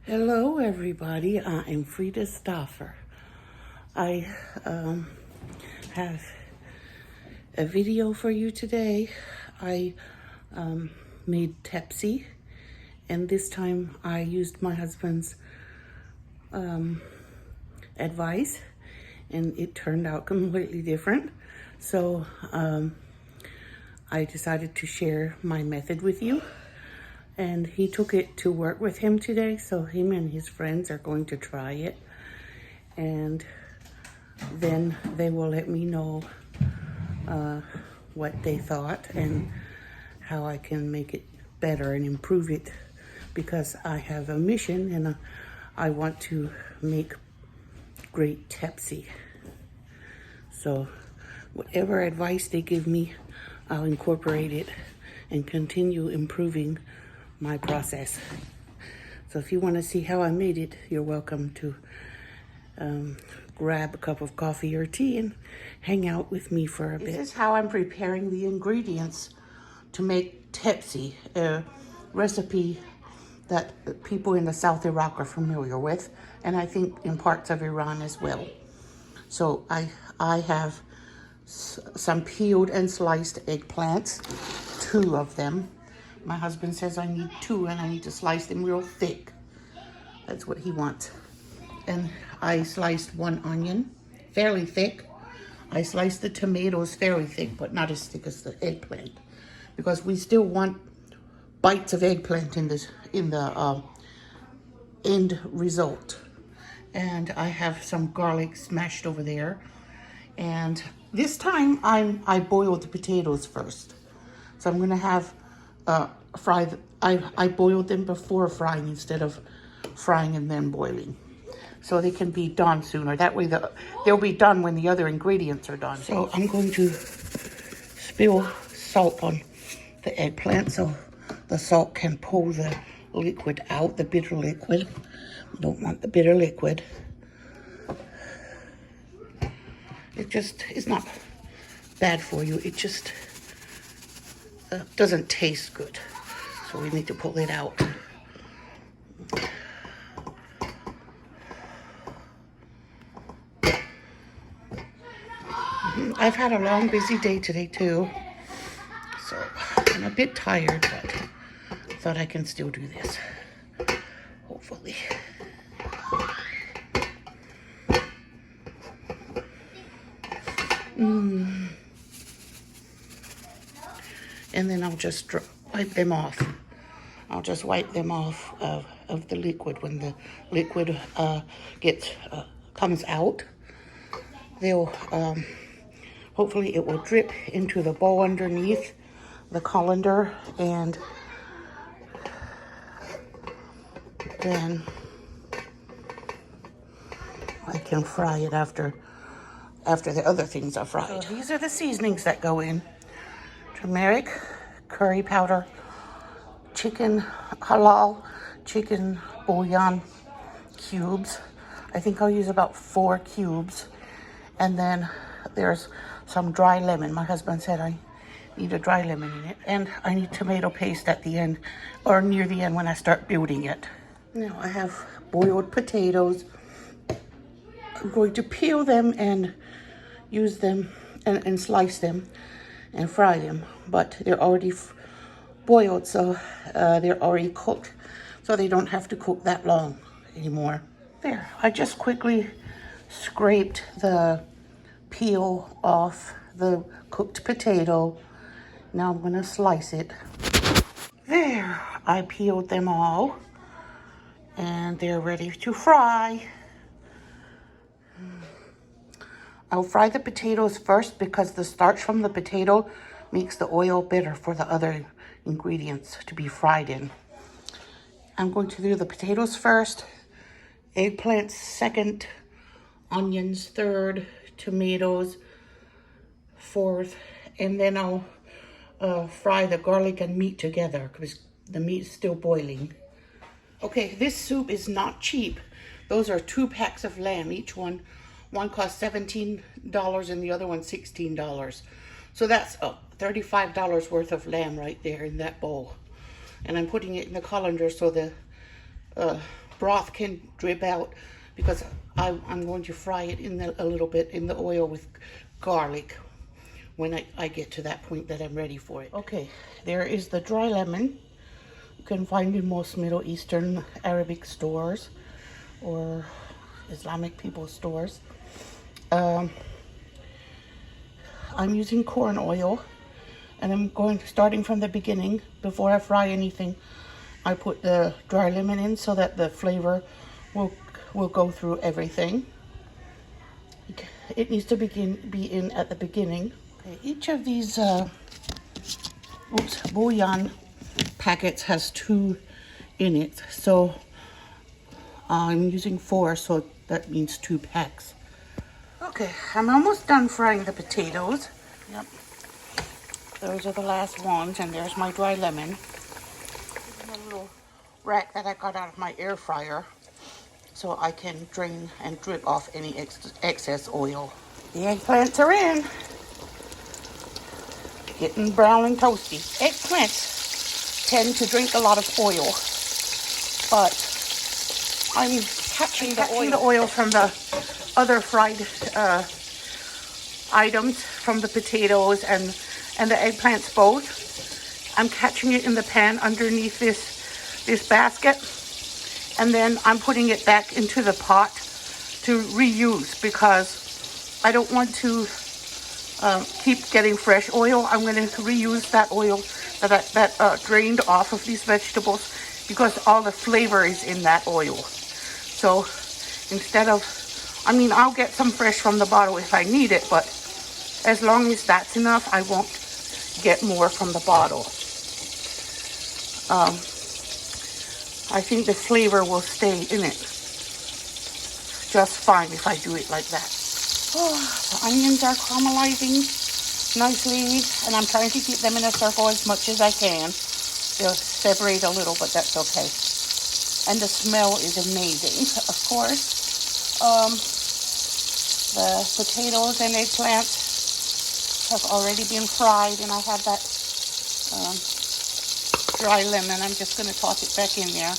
Hello, everybody. I am Frida Stoffer. I have a video for you today. I made Tepsi, and this time I used my husband's advice, and it turned out completely different. So I decided to share my method with you. And he took it to work with him today, so him and his friends are going to try it. And then they will let me know what they thought and how I can make it better and improve it, because I have a mission and I want to make great Tepsi. So whatever advice they give me, I'll incorporate it and continue improving my process. So if you want to see how I made it, you're welcome to grab a cup of coffee or tea and hang out with me for a bit. This is how I'm preparing the ingredients to make Tepsi, a recipe that people in the South Iraq are familiar with, and I think in parts of Iran as well. So I have some peeled and sliced eggplants, 2 of them. My husband says I need 2 and I need to slice them real thick. That's what he wants. And I sliced 1 onion, fairly thick. I sliced the tomatoes fairly thick, but not as thick as the eggplant, because we still want bites of eggplant in the end result. And I have some garlic smashed over there. And this time I boiled the potatoes first. So I'm gonna have I boiled them before frying instead of frying and then boiling, so they can be done sooner. That way they'll be done when the other ingredients are done. So I'm going to spill salt on the eggplant so the salt can pull the liquid out, the bitter liquid. We don't want the bitter liquid. It just is not bad for you. It just doesn't taste good, so we need to pull it out. I've had a long, busy day today too, so I'm a bit tired, but I thought I can still do this, hopefully. And then I'll just wipe them off. I'll just wipe them off of the liquid. When the liquid comes out, they'll hopefully it will drip into the bowl underneath the colander, and then I can fry it after the other things are fried. So these are the seasonings that go in: turmeric, curry powder, halal chicken bouillon cubes. I think I'll use about 4 cubes. And then there's some dry lemon. My husband said I need a dry lemon in it. And I need tomato paste at the end, or near the end when I start building it. Now I have boiled potatoes. I'm going to peel them and use them and slice them and fry them, but they're already boiled, so they're already cooked, so they don't have to cook that long anymore. There, I just quickly scraped the peel off the cooked potato. Now I'm gonna slice it. There, I peeled them all, and they're ready to fry. I'll fry the potatoes first because the starch from the potato makes the oil better for the other ingredients to be fried in. I'm going to do the potatoes first, eggplants second, onions third, tomatoes fourth, and then I'll fry the garlic and meat together because the meat is still boiling. Okay, this soup is not cheap. Those are 2 packs of lamb, each one costs $17 and the other one $16. So that's $35 worth of lamb right there in that bowl. And I'm putting it in the colander so the broth can drip out because I'm going to fry it a little bit in the oil with garlic when I get to that point that I'm ready for it. Okay, there is the dry lemon. You can find in most Middle Eastern Arabic stores or Islamic people stores. I'm using corn oil, and I'm starting from the beginning. Before I fry anything, I put the dry lemon in so that the flavor will go through everything. It needs to be in at the beginning. Okay, each of these bouillon packets has 2 in it, so I'm using 4, so that means 2 packs. Okay, I'm almost done frying the potatoes. Yep, those are the last ones, and there's my dry lemon. This is a little rack that I got out of my air fryer, so I can drain and drip off any excess oil. The eggplants are in. Getting brown and toasty. Eggplants tend to drink a lot of oil, but I'm catching the oil from the other fried items, from the potatoes and the eggplants both. I'm catching it in the pan underneath this basket, and then I'm putting it back into the pot to reuse because I don't want to keep getting fresh oil. I'm going to reuse that oil that drained off of these vegetables because all the flavor is in that oil. So instead of, I'll get some fresh from the bottle if I need it, but as long as that's enough, I won't get more from the bottle. I think the flavor will stay in it just fine if I do it like that. Oh, the onions are caramelizing nicely, and I'm trying to keep them in a circle as much as I can. They'll separate a little, but that's okay. And the smell is amazing, of course. The potatoes and eggplants have already been fried, and I have that dry lemon. I'm just going to toss it back in there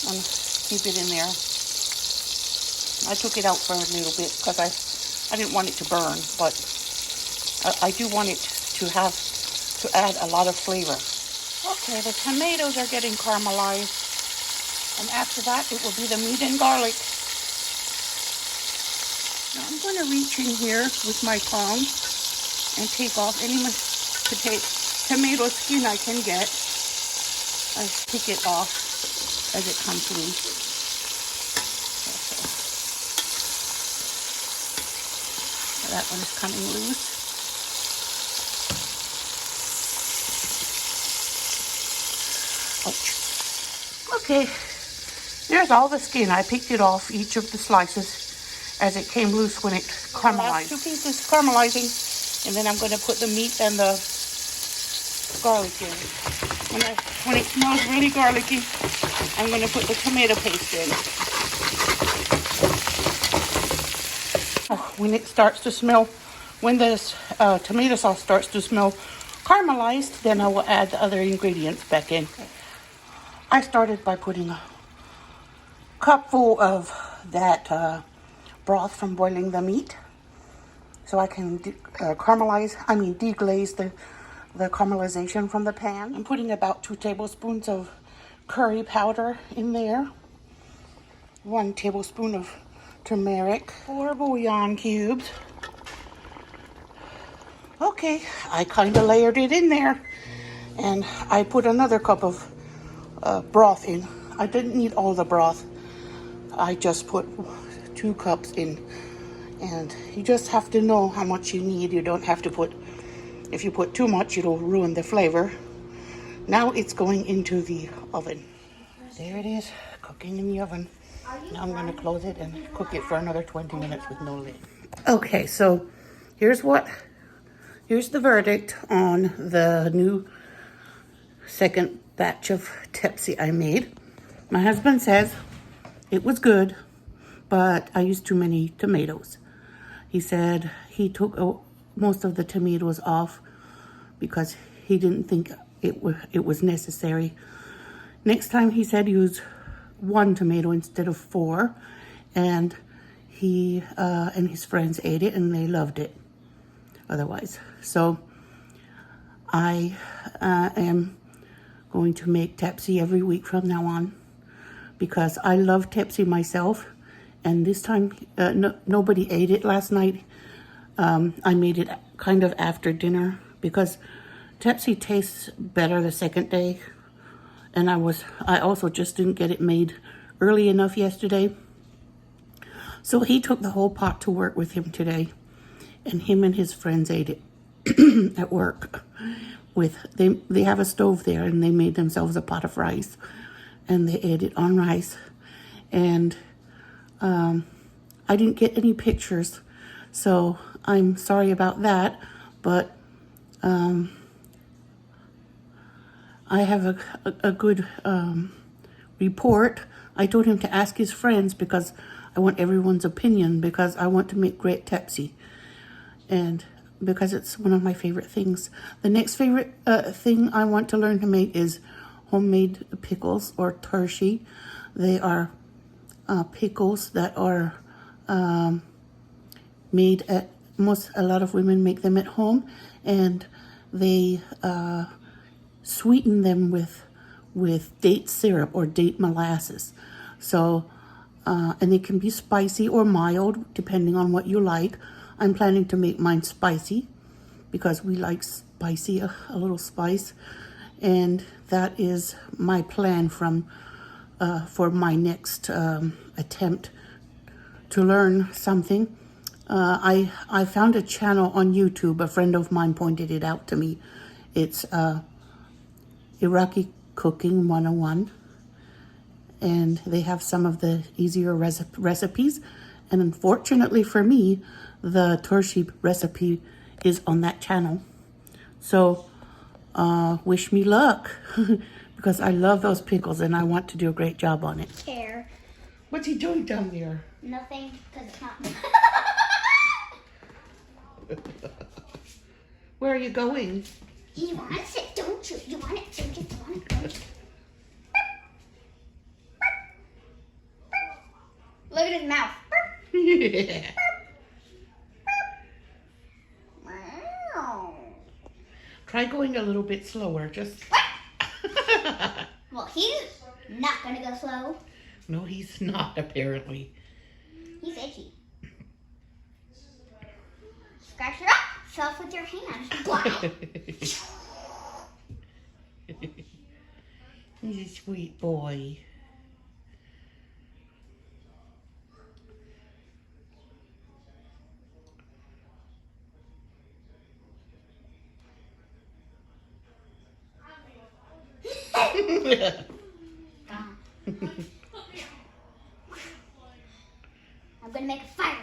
and keep it in there. I took it out for a little bit because I didn't want it to burn, but I do want it to add a lot of flavor. Okay, the tomatoes are getting caramelized, and after that it will be the meat and garlic. Now I'm going to reach in here with my tongue and take off any tomato skin I can get. I pick it off as it comes loose. That one is coming loose. Ouch. Okay, there's all the skin. I picked it off each of the slices as it came loose when it caramelized. The last 2 pieces caramelizing, and then I'm going to put the meat and the garlic in. When it smells really garlicky, I'm going to put the tomato paste in. When it starts to smell, when this tomato sauce starts to smell caramelized, then I will add the other ingredients back in. I started by putting a cupful of that broth from boiling the meat, so I can deglaze the caramelization from the pan. I'm putting about 2 tablespoons of curry powder in there, 1 tablespoon of turmeric, 4 bouillon cubes. Okay, I kind of layered it in there, and I put another cup of broth in. I didn't need all the broth. I just put 2 cups in, and you just have to know how much you need. You don't have to put, if you put too much, it'll ruin the flavor. Now it's going into the oven. There it is, cooking in the oven. Now I'm going to close it and cook it for another 20 minutes with no lid. Okay, so here's the verdict on the new second batch of Tepsi I made. My husband says it was good, but I used too many tomatoes. He said he took most of the tomatoes off because he didn't think it was necessary. Next time, he said, use one tomato instead of 4, and he and his friends ate it and they loved it otherwise. So I am going to make Tepsi every week from now on, because I love Tepsi myself, and this time nobody ate it last night. I made it kind of after dinner because Tepsi tastes better the second day, and I also just didn't get it made early enough yesterday. So he took the whole pot to work with him today, and him and his friends ate it at work. They have a stove there, and they made themselves a pot of rice, and they ate it on rice. And I didn't get any pictures, so I'm sorry about that, but I have a good report. I told him to ask his friends because I want everyone's opinion, because I want to make great Tepsi, and because it's one of my favorite things. The next favorite thing I want to learn to make is homemade pickles, or Tepsi. They are pickles that are made at a lot of women make them at home, and they sweeten them with date syrup or date molasses. So and they can be spicy or mild depending on what you like. I'm planning to make mine spicy because we like spicy, a little spice, and that is my plan for my next attempt to learn something. I found a channel on YouTube. A friend of mine pointed it out to me. It's Iraqi Cooking 101, and they have some of the easier recipes. And unfortunately for me, the Tepsi recipe is on that channel. So wish me luck, because I love those pickles and I want to do a great job on it. Care. What's he doing down there? Nothing, because it's not. Where are you going? He wants it, don't you? You want it, don't you? You want it, don't you? Look at his mouth. Yeah. Wow. Try going a little bit slower, just... Well, he's not going to go slow. No, he's not, apparently. He's itchy. Scratch it up. Self with your hand. He's a sweet boy. I'm gonna make a fire.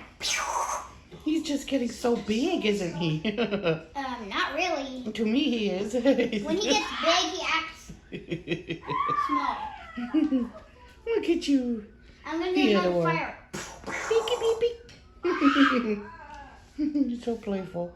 He's just getting so big, isn't he? Not really. To me, he is. When he gets big, he acts small. Look at you. I'm gonna make another fire. Beep, beep, beep. You're so playful.